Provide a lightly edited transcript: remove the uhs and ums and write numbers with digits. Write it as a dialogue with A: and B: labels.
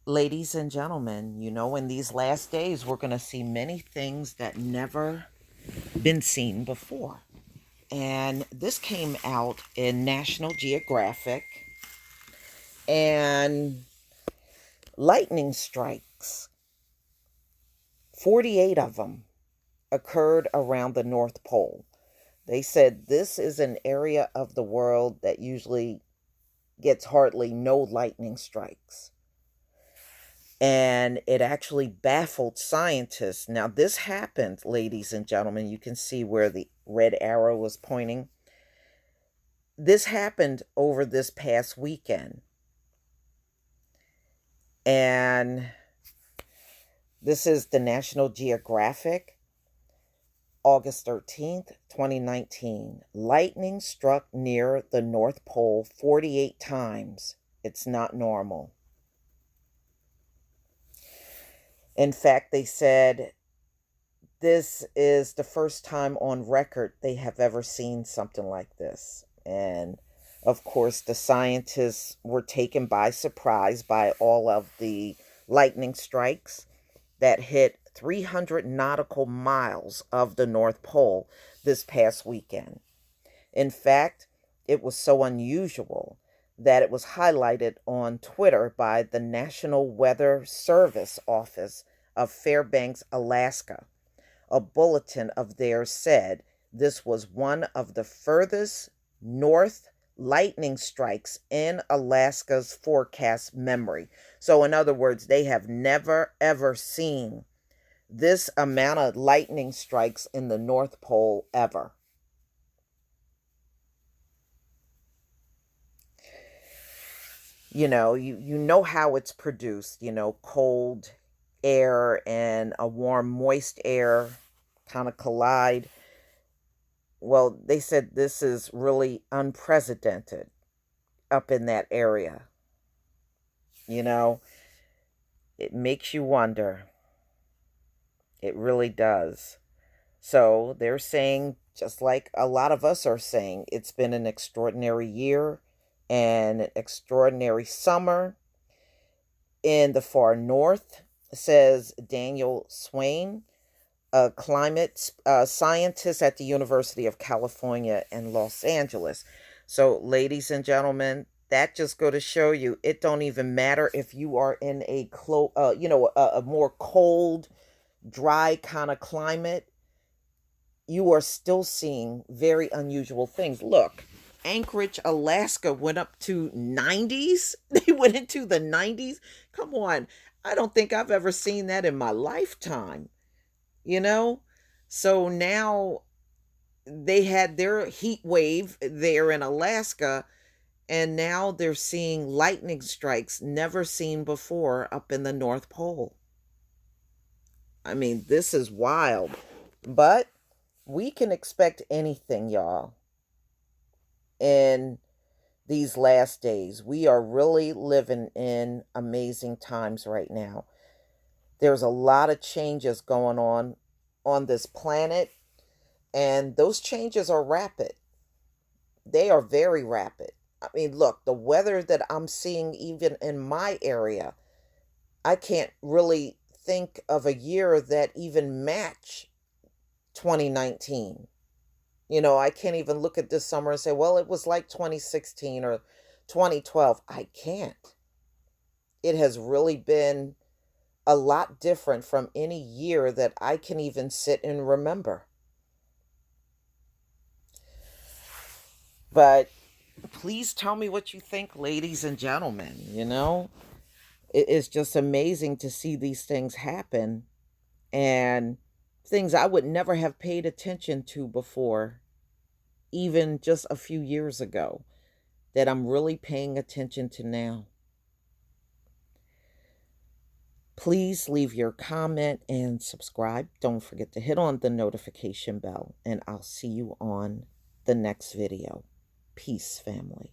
A: Ladies and gentlemen, in these last days, we're going to see many things that never been seen before. And this came out in National Geographic. And lightning strikes, 48 of them, occurred around the North Pole. They said this is an area of the world that usually gets hardly no lightning strikes. And it actually baffled scientists. Now, this happened, ladies and gentlemen. You can see where the red arrow was pointing. This happened over this past weekend. And this is the National Geographic, August 13th, 2019. Lightning struck near the North Pole 48 times. It's not normal. In fact, they said this is the first time on record they have ever seen something like this. And of course, the scientists were taken by surprise by all of the lightning strikes that hit 300 nautical miles of the North Pole this past weekend. In fact, it was so unusual that it was highlighted on Twitter by the National Weather Service office of Fairbanks, Alaska. A bulletin of theirs said this was one of the furthest north lightning strikes in Alaska's forecast memory. So, in other words, they have never ever seen this amount of lightning strikes in the North Pole ever. You know how it's produced, cold air and a warm, moist air kind of collide. Well, they said this is really unprecedented up in that area. You know, it makes you wonder. It really does. So they're saying, just like a lot of us are saying, it's been an extraordinary year and an extraordinary summer in the far north, says Daniel Swain, a climate scientist at the University of California in Los Angeles. So, ladies and gentlemen, that just go to show you it don't even matter if you are in a more cold, dry kind of climate. You are still seeing very unusual things. Look, Anchorage, Alaska went up to 90s. They went into the 90s. Come on. I don't think I've ever seen that in my lifetime, you know? So now they had their heat wave there in Alaska, and now they're seeing lightning strikes never seen before up in the North Pole. I mean, this is wild. But we can expect anything, y'all, in these last days. We are really living in amazing times right now. There's a lot of changes going on this planet, and those changes are rapid. They are very rapid. I mean, look, the weather that I'm seeing even in my area, I can't really think of a year that even match 2019. I can't even look at this summer and say, well, it was like 2016 or 2012. I can't. It has really been a lot different from any year that I can even sit and remember. But please tell me what you think, ladies and gentlemen. It is just amazing to see these things happen, and things I would never have paid attention to before, even just a few years ago, that I'm really paying attention to now. Please leave your comment and subscribe. Don't forget to hit on the notification bell, and I'll see you on the next video. Peace, family.